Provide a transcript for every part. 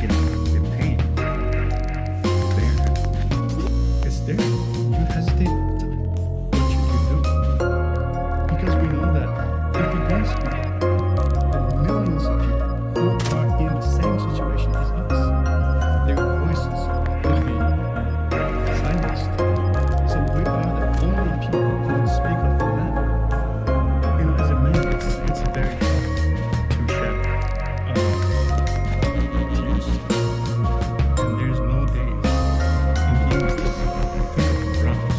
the pain there. It's there. You hesitate. What should you do? Because we know that if we don't speak, the millions of people who are in the same situation as us, their voices will be silenced. So we are the only people who can speak up for them. You know, as a man, it's very tough to shed tears. And there's no days in human history that think of brothers.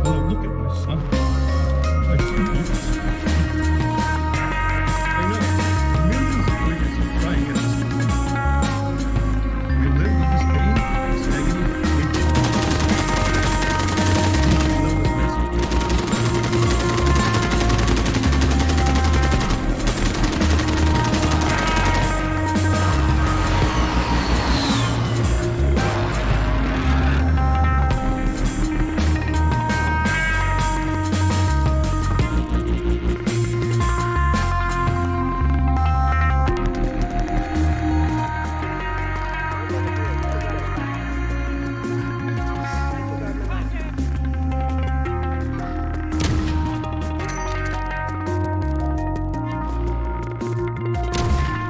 Well, look at my son. I can't do this. I know millions of Uyghurs are crying at this moment. We live with this pain, this agony,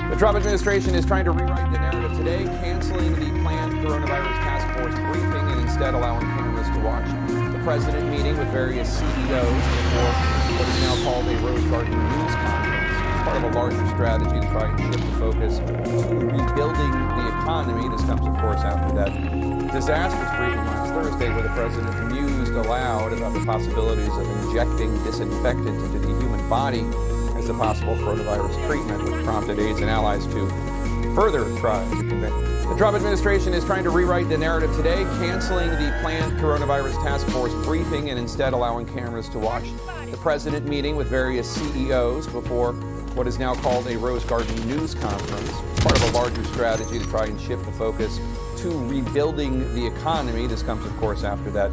The Trump administration is trying to rewrite the narrative today, canceling the planned coronavirus task force briefing and instead allowing cameras to watch the president meeting with various CEOs before what is now called a Rose Garden news conference. It's part of a larger strategy to try and shift the focus to rebuilding the economy. This comes, of course, after that disastrous briefing last Thursday where the president mused aloud about the possibilities of injecting disinfectant into the human body as a possible coronavirus treatment, which prompted aides and allies to further try to convince. The Trump administration is trying to rewrite the narrative today, canceling the planned coronavirus task force briefing and instead allowing cameras to watch the president meeting with various CEOs before what is now called a Rose Garden news conference. It's part of a larger strategy to try and shift the focus to rebuilding the economy. This comes, of course, after that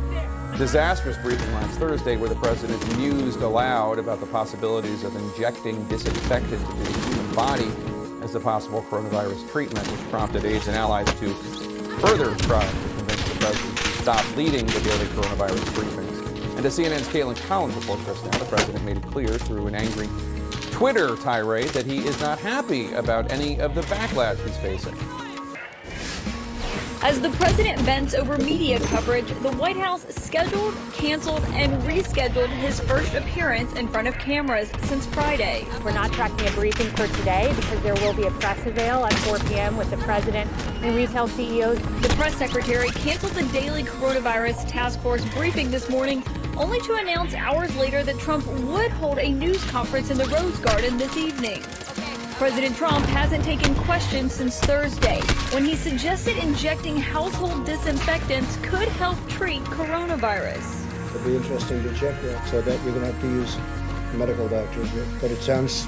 disastrous briefing last Thursday where the president mused aloud about the possibilities of injecting disinfectant into the human body as a possible coronavirus treatment, which prompted aides and allies to further try to convince the president to stop leading the daily coronavirus briefings. And as CNN's Caitlin Collins reports just now, the president made it clear through an angry Twitter tirade that he is not happy about any of the backlash he's facing. As the president bends over media coverage, the White House scheduled, canceled, and rescheduled his first appearance in front of cameras since Friday. We're not tracking a briefing for today because there will be a press avail at 4 p.m. with the president and retail CEOs. The press secretary canceled the daily coronavirus task force briefing this morning, only to announce hours later that Trump would hold a news conference in the Rose Garden this evening. President Trump hasn't taken questions since Thursday, when he suggested injecting household disinfectants could help treat coronavirus. It'll be interesting to check that, so that you're going to have to use medical doctors, but it sounds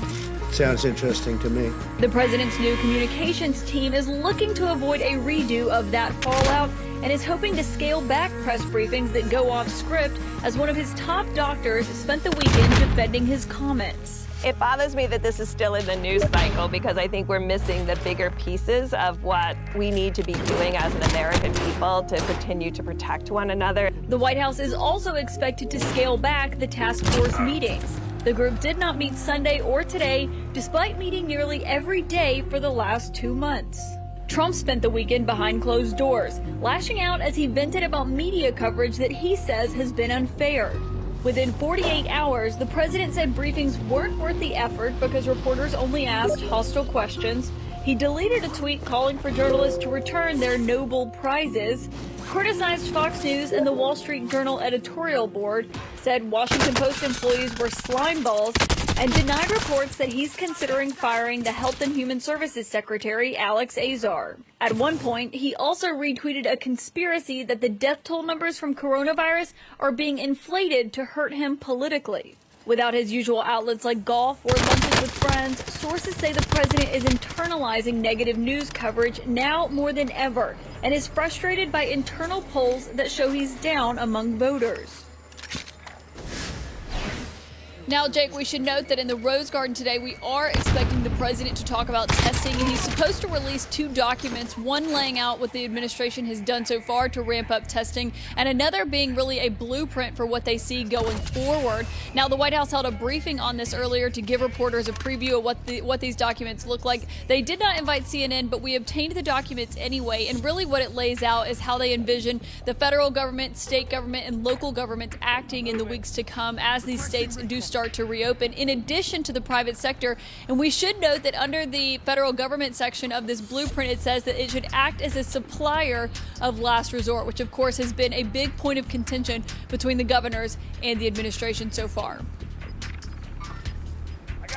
interesting to me. The president's new communications team is looking to avoid a redo of that fallout and is hoping to scale back press briefings that go off script, as one of his top doctors spent the weekend defending his comments. It bothers me that this is still in the news cycle because I think we're missing the bigger pieces of what we need to be doing as an American people to continue to protect one another. The White House is also expected to scale back the task force meetings. The group did not meet Sunday or today, despite meeting nearly every day for the last 2 months. Trump spent the weekend behind closed doors, lashing out as he vented about media coverage that he says has been unfair. Within 48 hours, the president said briefings weren't worth the effort because reporters only asked hostile questions. He deleted a tweet calling for journalists to return their Nobel Prizes, criticized Fox News and the Wall Street Journal editorial board, said Washington Post employees were slime balls, and denied reports that he's considering firing the Health and Human Services Secretary, Alex Azar. At one point, he also retweeted a conspiracy that the death toll numbers from coronavirus are being inflated to hurt him politically. Without his usual outlets like golf or lunches with friends, sources say the president is internalizing negative news coverage now more than ever and is frustrated by internal polls that show he's down among voters. Now, Jake, we should note that in the Rose Garden today, we are expecting the president to talk about testing, and he's supposed to release 2 documents, one laying out what the administration has done so far to ramp up testing, and another being really a blueprint for what they see going forward. Now, the White House held a briefing on this earlier to give reporters a preview of what these documents look like. They did not invite CNN, but we obtained the documents anyway, and really what it lays out is how they envision the federal government, state government, and local governments acting in the weeks to come as these states do start to reopen, in addition to the private sector. And we should note that under the federal government section of this blueprint, it says that it should act as a supplier of last resort, which of course has been a big point of contention between the governors and the administration so far.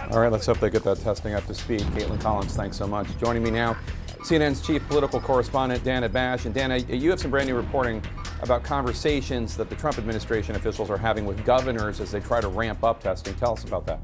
All right, let's hope they get that testing up to speed. Caitlin Collins, thanks so much. Joining me now, CNN's chief political correspondent, Dana Bash. And Dana, you have some brand new reporting about conversations that the Trump administration officials are having with governors as they try to ramp up testing. Tell us about that.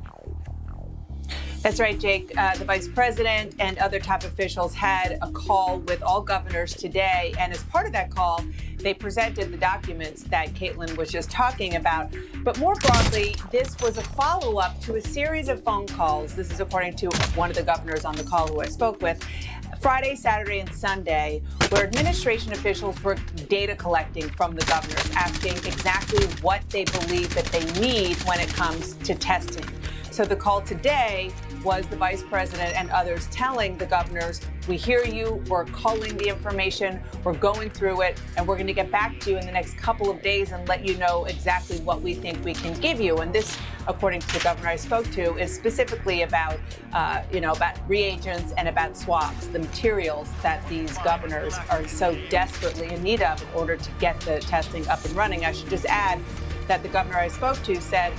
That's right, Jake. The vice president and other top officials had a call with all governors today. And as part of that call, they presented the documents that Caitlin was just talking about. But more broadly, this was a follow-up to a series of phone calls. This is according to one of the governors on the call who I spoke with. Friday, Saturday, and Sunday, where administration officials were data collecting from the governors, asking exactly what they believe that they need when it comes to testing. So the call today was the vice president and others telling the governors, we hear you, we're culling the information, we're going through it, and we're going to get back to you in the next couple of days and let you know exactly what we think we can give you. And this, according to the governor I spoke to, is specifically about, about reagents and about swabs, the materials that these governors are so desperately in need of in order to get the testing up and running. I should just add that the governor I spoke to said,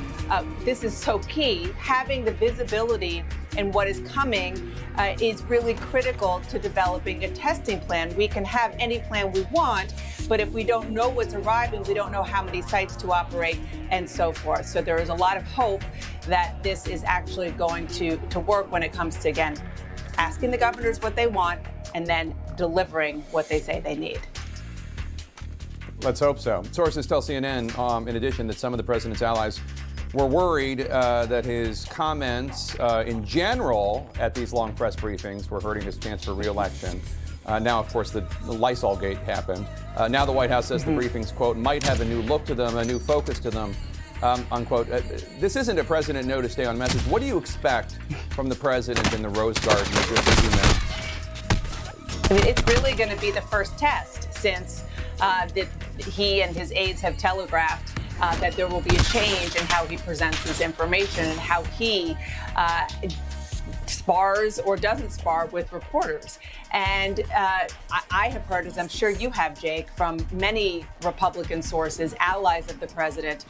this is so key. Having the visibility in what is coming is really critical to developing a testing plan. We can have any plan we want, but if we don't know what's arriving, we don't know how many sites to operate and so forth. So there is a lot of hope that this is actually going to work when it comes to, again, asking the governors what they want and then delivering what they say they need. Let's hope so. Sources tell CNN, in addition, that some of the president's allies were worried that his comments in general at these long press briefings were hurting his chance for re-election. Now, of course, the Lysol gate happened. Now the White House says the briefings, quote, might have a new look to them, a new focus to them, unquote. This isn't a president know to stay on message. What do you expect from the president in the Rose Garden? I mean, it's really going to be the first test since he and his aides have telegraphed that there will be a change in how he presents his information and how he spars or doesn't spar with reporters. And I have heard, as I'm sure you have, Jake, from many Republican sources, allies of the president,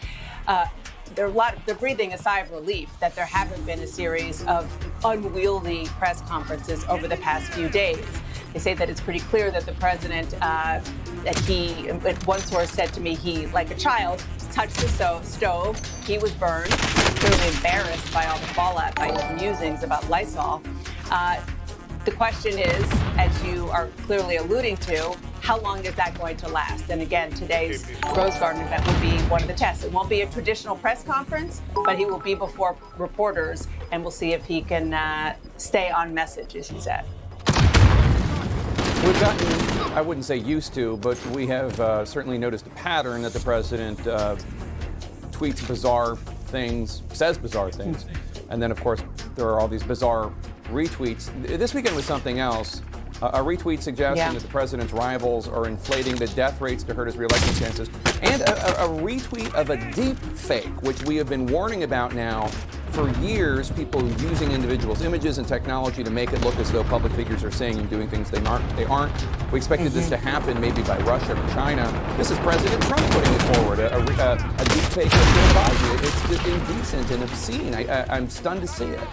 they're breathing a sigh of relief that there haven't been a series of unwieldy press conferences over the past few days. They say that it's pretty clear that the president, one source said to me, he, like a child, touched the stove. He was burned, clearly embarrassed by all the fallout by his musings about Lysol. The question is, as you are clearly alluding to, how long is that going to last? And again, today's Rose Garden event will be one of the tests. It won't be a traditional press conference, but he will be before reporters, and we'll see if he can stay on message, as he said. We've gotten, I wouldn't say used to, but we have certainly noticed a pattern that the president tweets bizarre things, says bizarre things, and then, of course, there are all these bizarre retweets. This weekend was something else. A retweet suggesting that the president's rivals are inflating the death rates to hurt his reelection chances, and a retweet of a deep fake, which we have been warning about now for years, people using individuals' images and technology to make it look as though public figures are saying and doing things they aren't. We expected this to happen maybe by Russia or China. This is President Trump putting it forward, a deep fake of Joe Biden. It's just indecent and obscene. I'm stunned to see it.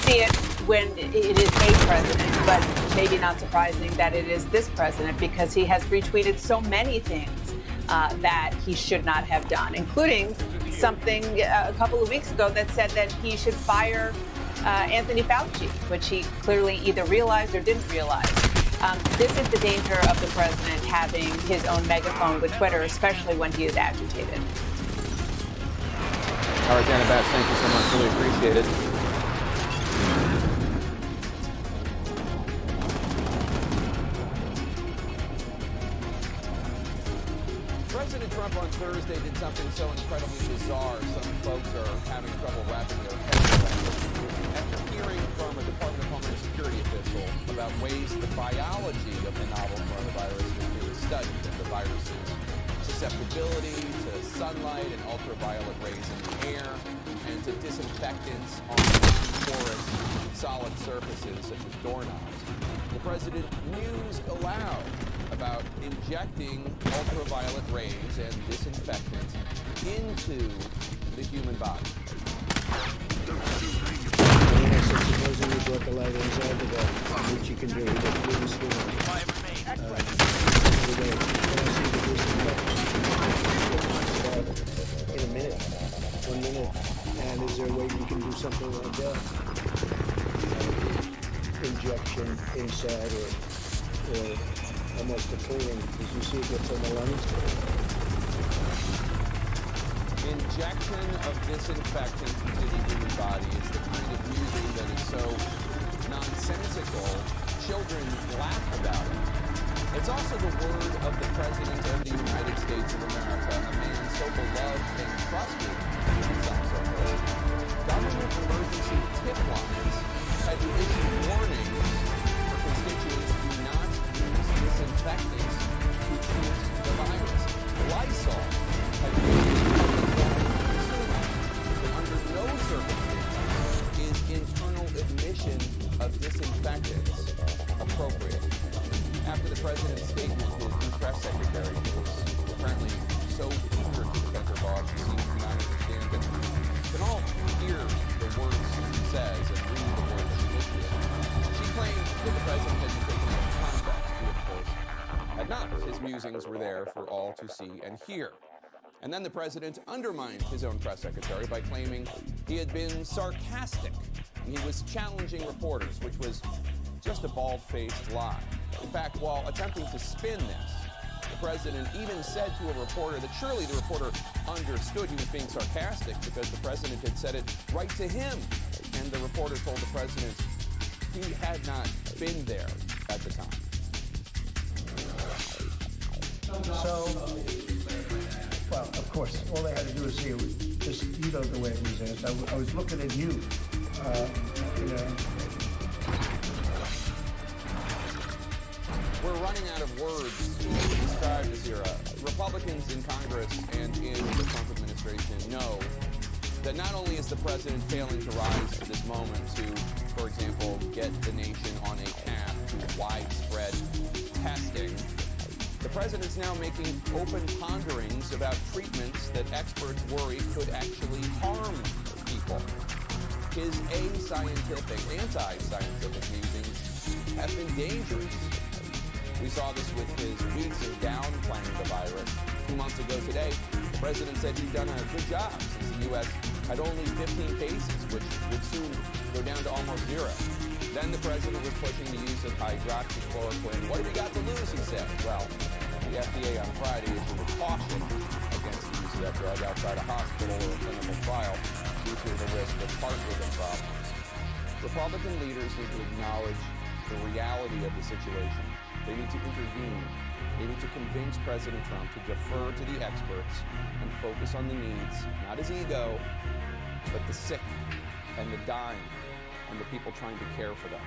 See it when it is a president, but maybe not surprising that it is this president, because he has retweeted so many things that he should not have done, including something a couple of weeks ago that said that he should fire Anthony Fauci, which he clearly either realized or didn't realize. This is the danger of the president having his own megaphone with Twitter, especially when he is agitated. All right, Dana Batch, thank you so much. Really appreciate it. President Trump on Thursday did something so incredibly bizarre, some folks are having trouble wrapping their heads around it. After hearing from a Department of Homeland Security official about ways the biology of the novel coronavirus is being studied, and the virus's susceptibility to sunlight and ultraviolet rays in the air, and to disinfectants on porous, solid surfaces such as doorknobs, the president mused aloud about injecting ultraviolet rays and disinfectants into the human body. And then I said, supposing we brought the light inside the dog, which you can do, you can do this thing. In a minute, 1 minute, and is there a way you can do something like that? Injection inside or almost a cleaning, because you see it gets on the lungs. Injection of disinfectant into the human body is the kind of music that is so nonsensical, children laugh about it. It's also the word of the President of the United States of America, a man so beloved and trusted in some circles. Government emergency tip lines had to issue warnings for constituents do not use disinfectants to treat the virus. Lysol had to issue that under no circumstances is internal admission of disinfectants appropriate. After the president's statement, his new press secretary was apparently so eager to defend her boss, she seems to not understand that we can all hear the words she says and read the words she issues. She claimed that the president had been taken out of context. He, of course, had not. His musings were there for all to see and hear. And then the president undermined his own press secretary by claiming he had been sarcastic. He was challenging reporters, which was just a bald-faced lie. In fact, while attempting to spin this, the president even said to a reporter that surely the reporter understood he was being sarcastic because the president had said it right to him. And the reporter told the president he had not been there at the time. So, well, of course, all they had to do is see it was just, you know, the way it was asked. I was looking at you, you know. We're running out of words to describe this era. Republicans in Congress and in the Trump administration know that not only is the president failing to rise to this moment to, for example, get the nation on a path to widespread testing, the president's now making open ponderings about treatments that experts worry could actually harm people. His anti-scientific musings have been dangerous. We saw this with his weeks of downplaying the virus. 2 months ago today, the president said he'd done a good job since the U.S. had only 15 cases, which would soon go down to almost zero. Then the president was pushing the use of hydroxychloroquine. What have we got to lose, he said. Well, the FDA on Friday issued a caution against the use of that drug outside a hospital or a clinical trial due to the risk of heart rhythm problems. Republican leaders need to acknowledge the reality of the situation. They need to intervene. They need to convince President Trump to defer to the experts and focus on the needs, not his ego, but the sick and the dying and the people trying to care for them.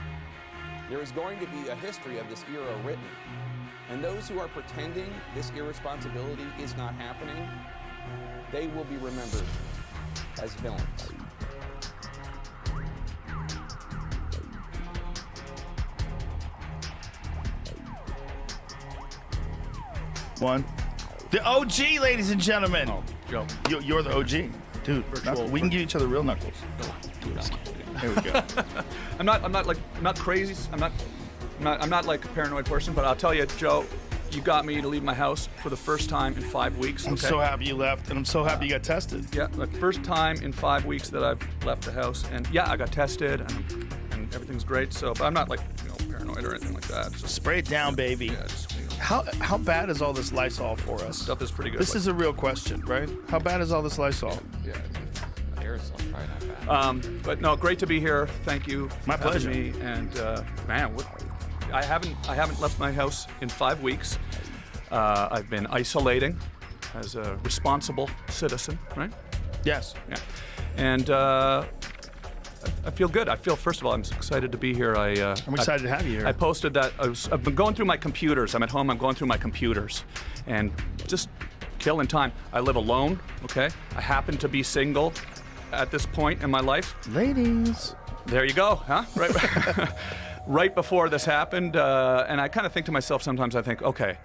There is going to be a history of this era written, and those who are pretending this irresponsibility is not happening, they will be remembered as villains. One. The OG, ladies and gentlemen. Oh, Joe. You're the OG. Dude, we can give each other real knuckles. There we go. I'm not crazy. I'm not like a paranoid person, but I'll tell you, Joe, you got me to leave my house for the first time in 5 weeks. I'm so happy you left, and I'm so happy you got tested. Yeah, the first time in 5 weeks that I've left the house, and yeah, I got tested, and everything's great. So, but I'm not like paranoid. paranoid or anything like that. Just Spray it down, baby. Yeah, just, How bad is all this Lysol for us? stuff is pretty good. This is a real question, right? How bad is all this Lysol? Aerosol's probably not bad. But no, great to be here. Thank you. For My having pleasure. Me. And man, I haven't left my house in 5 weeks. I've been isolating as a responsible citizen, right? Yes. Yeah. And I feel good. First of all, I'm excited to be here. I'm excited to have you here. I posted that I've been going through my computers. I'm at home. I'm going through my computers, and just killing time. I live alone. Okay. I happen to be single at this point in my life. Ladies. There you go, huh? Right, right before this happened, and I kind of think to myself sometimes. I think, okay,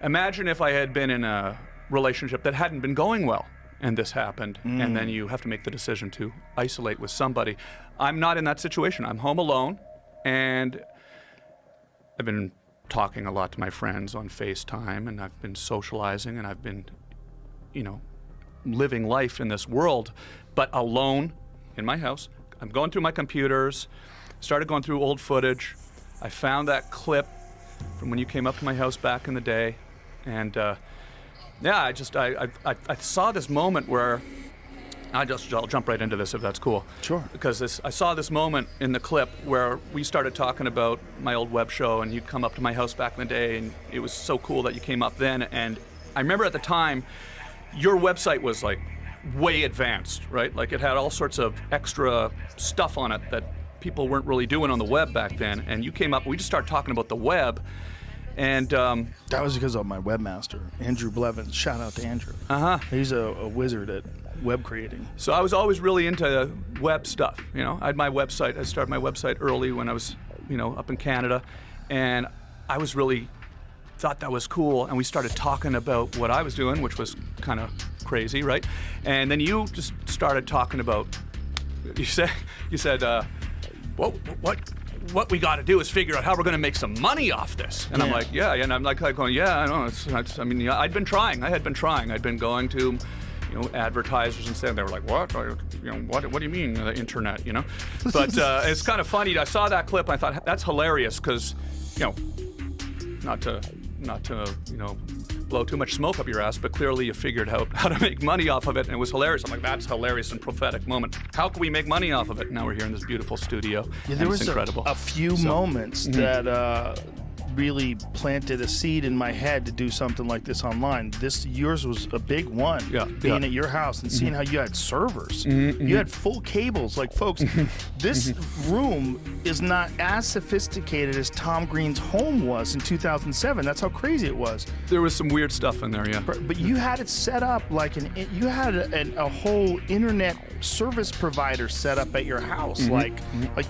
imagine if I had been in a relationship that hadn't been going well, and this happened, and then you have to make the decision to isolate with somebody. I'm not in that situation. I'm home alone, and I've been talking a lot to my friends on FaceTime, and I've been socializing, and I've been, living life in this world, but alone in my house. I'm going through my computers, started going through old footage. I found that clip from when you came up to my house back in the day, and I saw this moment where I'll jump right into this if that's cool. Sure. Because I saw this moment in the clip where we started talking about my old web show, and you'd come up to my house back in the day, and it was so cool that you came up then. And I remember at the time, your website was like way advanced, right? Like it had all sorts of extra stuff on it that people weren't really doing on the web back then. And you came up, we just started talking about the web. And that was because of my webmaster, Andrew Blevins. Shout out to Andrew. He's a wizard at web creating. So I was always really into web stuff. I had my website. I started my website early when I was, up in Canada, and I was really thought that was cool. And we started talking about what I was doing, which was kind of crazy, right? And then you just started talking about. You said, what we got to do is figure out how we're going to make some money off this. And I'm like, yeah. And I'm like going, yeah, I know. I'd been trying. I had been trying. I'd been going to, advertisers and saying, they were like, what? What do you mean the internet? But it's kind of funny. I saw that clip. And I thought that's hilarious because, not to blow too much smoke up your ass, but clearly you figured out how to make money off of it, and it was hilarious. I'm like, that's hilarious and prophetic moment. How can we make money off of it? Now we're here in this beautiful studio. Yeah, there was it's incredible. a few moments that really planted a seed in my head to do something like this online. Yours was a big one. Being at your house and seeing how you had servers. You had full cables. Like, folks, this room is not as sophisticated as Tom Green's home was in 2007. That's how crazy it was. There was some weird stuff in there, yeah. But you had it set up like you had a whole internet service provider set up at your house. Like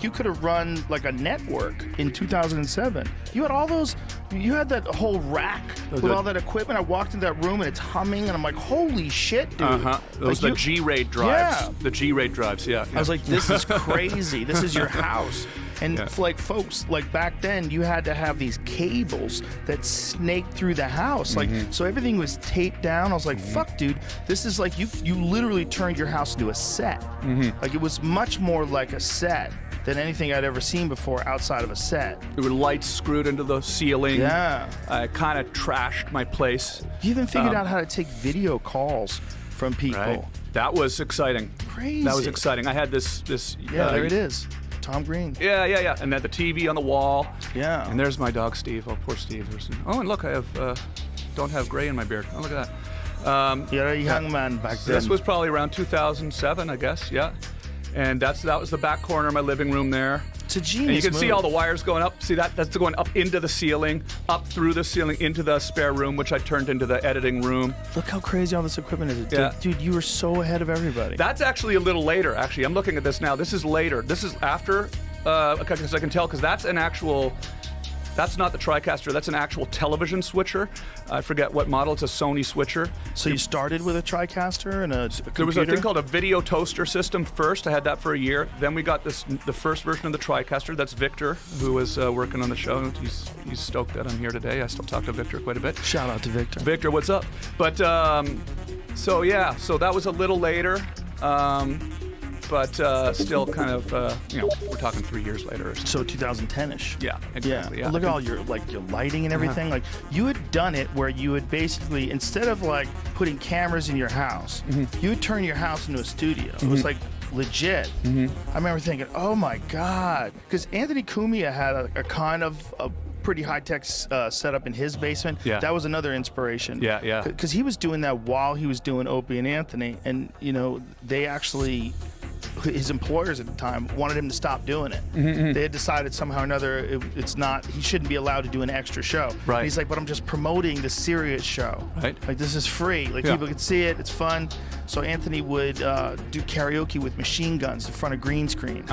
you could have run like a network in 2007. You had all those. You had that whole rack with all that equipment. I walked into that room and it's humming, and I'm like, holy shit, dude. Those like the G-RAID drives. Yeah. The G-RAID drives, yeah. I was like, this is crazy. This is your house. And like, folks, like back then, you had to have these cables that snaked through the house. Like, so everything was taped down. I was like, fuck, dude, this is like, you literally turned your house into a set. Like, it was much more like a set than anything I'd ever seen before outside of a set. There were lights screwed into the ceiling. Yeah. I kind of trashed my place. You even figured out how to take video calls from people. Right. That was exciting. Crazy. That was exciting. I had this. There it is. Tom Green. Yeah. And then the TV on the wall. Yeah. And there's my dog, Steve. Oh, poor Steve. Oh, and look, I have don't have gray in my beard. Oh, look at that. You're a young man back then. This was probably around 2007, I guess. Yeah. And that was the back corner of my living room there. It's a genius And you can see move. all the wires going up. See that? That's going up into the ceiling, up through the ceiling into the spare room, which I turned into the editing room. Look how crazy all this equipment is. Yeah. Dude, you were so ahead of everybody. That's actually a little later, actually. I'm looking at this now. This is later. This is after, because I can tell, because that's an actual... That's not the TriCaster. That's an actual television switcher. I forget what model. It's a Sony switcher. So you started with a TriCaster and a computer? There was a thing called a video toaster system first. I had that for a year. Then we got the first version of the TriCaster. That's Victor, who was working on the show. He's stoked that I'm here today. I still talk to Victor quite a bit. Shout out to Victor. Victor, what's up? But so that was a little later. but still kind of, we're talking 3 years later or something. So 2010-ish. Yeah, exactly. Yeah. Look at all your lighting and everything. Like, you had done it where you would basically, instead of like putting cameras in your house, you would turn your house into a studio. It was like legit. I remember thinking, oh my God, because Anthony Cumia had a kind of a pretty high-tech setup in his basement. Yeah. That was another inspiration. Yeah. Because he was doing that while he was doing Opie and Anthony, and they actually, his employers at the time wanted him to stop doing it. They had decided somehow or another he shouldn't be allowed to do an extra show. Right. And he's like, but I'm just promoting the serious show. Right. Like, this is free. Like, people can see it. It's fun. So Anthony would do karaoke with machine guns in front of green screen.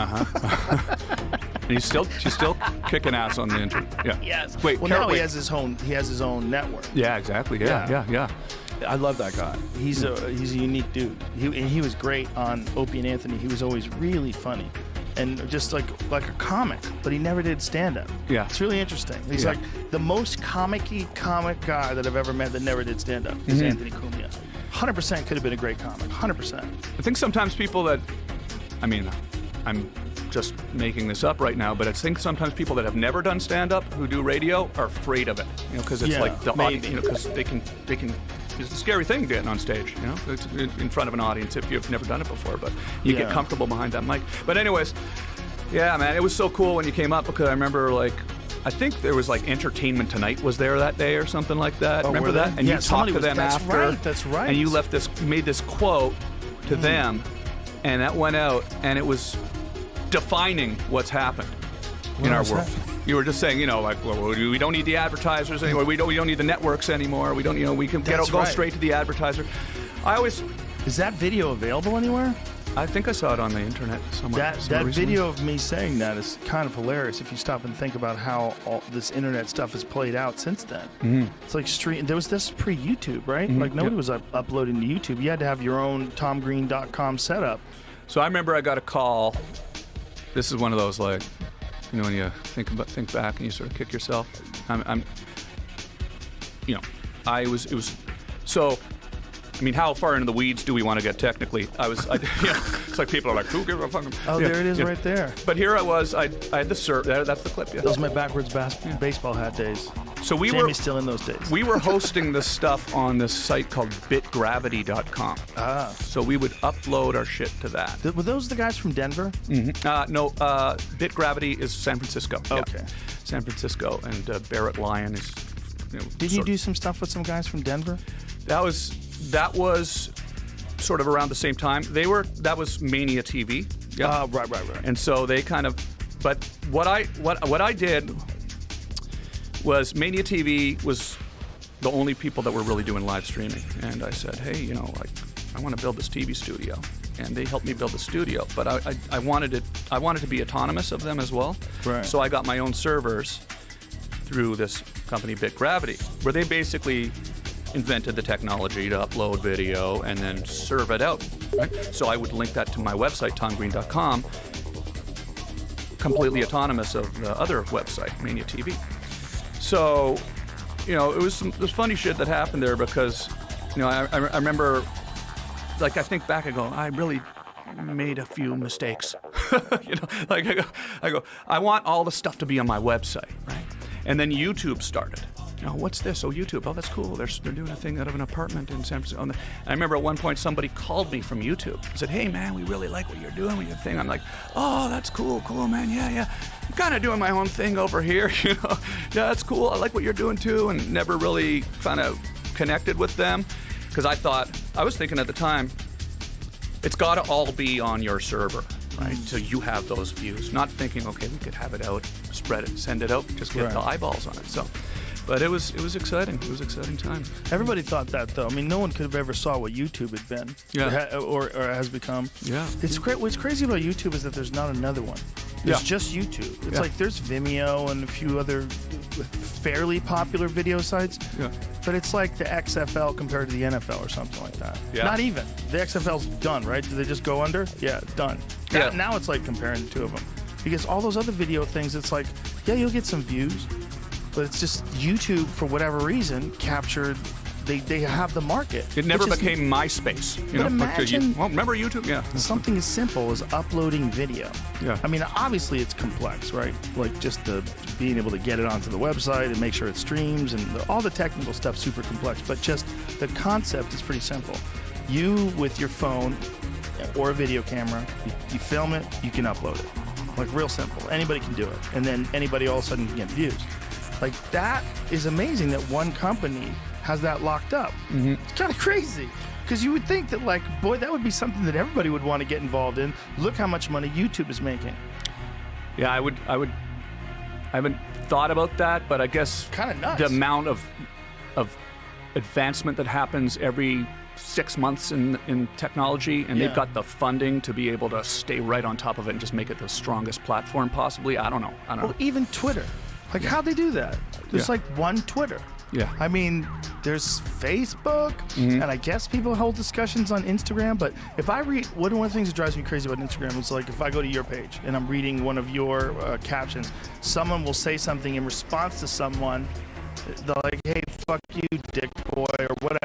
And she's still kicking ass on the internet. Yeah. Yes. Wait. Well, now he has his own network. Yeah, exactly. Yeah. I love that guy. He's a unique dude. He was great on Opie and Anthony. He was always really funny, and just like a comic. But he never did stand up. Yeah. It's really interesting. He's like the most comic guy that I've ever met that never did stand up. Is Anthony Cumia. 100% could have been a great comic. 100%. I think sometimes people that, I'm just making this up right now, but I think sometimes people that have never done stand-up who do radio are afraid of it, because it's like the audience, because they can. It's a scary thing getting on stage, it's in front of an audience if you've never done it before, but you get comfortable behind that mic. But anyways, yeah, man, it was so cool when you came up, because I remember I think there was Entertainment Tonight was there that day or something like that. Remember that? And you talked to them after. That's right. And you made this quote to them, and that went out, and it was defining what's happened in our world. You were just saying, we don't need the advertisers anymore. We don't need the networks anymore. We don't, we can go straight to the advertiser. Is that video available anywhere? I think I saw it on the internet somewhere. That video of me saying that is kind of hilarious if you stop and think about how all this internet stuff has played out since then. It's like there was this pre-YouTube, right? Like, nobody was uploading to YouTube. You had to have your own TomGreen.com setup. So I remember I got a call. This is one of those, when you think back and you sort of kick yourself. How far into the weeds do we want to get technically? It's like people are like, who gives a fuck? Oh, there it is right there. But here I was, I had the surf, that's the clip, yeah. Those are my backwards baseball hat days. So Jamie's still in those days. We were hosting this stuff on this site called bitgravity.com. So we would upload our shit to that. Were those the guys from Denver? No, Bitgravity is San Francisco. Okay. Yeah. San Francisco, and Barrett Lyon is, Did you do some stuff with some guys from Denver? That was sort of around the same time. That was Mania TV. Yeah. Right. And so they kind of, but what I did was Mania TV was the only people that were really doing live streaming. And I said, hey, I want to build this TV studio. And they helped me build the studio, but I wanted to be autonomous of them as well. Right. So I got my own servers through this company, Bitgravity, where they basically invented the technology to upload video and then serve it out. Right? So I would link that to my website, tomgreen.com, completely autonomous of the other website, Mania TV. So, it was funny shit that happened there, because, I remember, I think back and go, I really made a few mistakes. I go, I want all the stuff to be on my website, right? And then YouTube started. What's this? Oh, YouTube. Oh, that's cool. They're doing a thing out of an apartment in San Francisco. And I remember at one point somebody called me from YouTube and said, hey, man, we really like what you're doing with your thing. I'm like, oh, that's cool, man. Yeah. I'm kind of doing my own thing over here, Yeah, that's cool. I like what you're doing, too. And never really kind of connected with them, because I was thinking at the time, it's got to all be on your server, right? So you have those views. Not thinking, okay, we could have it out, spread it, send it out, just get the eyeballs on it. So. But it was exciting. It was an exciting time. Everybody thought that, though. I mean, no one could have ever saw what YouTube had been, or has become. Yeah. It's great. What's crazy about YouTube is that there's not another one. There's just YouTube. It's like there's Vimeo and a few other fairly popular video sites. Yeah. But it's like the XFL compared to the NFL or something like that. Yeah. Not even. The XFL's done, right? Do they just go under? Yeah, done. Yeah. Now it's like comparing the two of them, because all those other video things, it's like, yeah, you'll get some views. But it's just YouTube, for whatever reason, captured they have the market. It never which is- became MySpace. You But know, like, imagine- well, remember YouTube? Yeah. Something as simple as uploading video. Yeah. I mean, obviously it's complex, right? Like just the being able to get it onto the website and make sure it streams and all the technical stuff super complex. But just the concept is pretty simple. You with your phone or a video camera, you film it, you can upload it. Like real simple. Anybody can do it. And then anybody all of a sudden can get views. Like that is amazing that one company has that locked up. It's kind of crazy. Because you would think that, like, boy, that would be something that everybody would want to get involved in. Look how much money YouTube is making. Yeah, I haven't thought about that, but I guess Kind of nuts. the amount of advancement that happens every 6 months in technology, and Yeah. they've got the funding to be able to stay right on top of it and just make it the strongest platform possibly. I don't know. Well, even Twitter. Like, how'd they do that? There's Yeah. like one Twitter. Yeah. I mean, there's Facebook, and I guess people hold discussions on Instagram. But if I read, one of the things that drives me crazy about Instagram is like if I go to your page and I'm reading one of your captions, someone will say something in response to someone. They're like, "Hey, fuck you, dick boy," or whatever.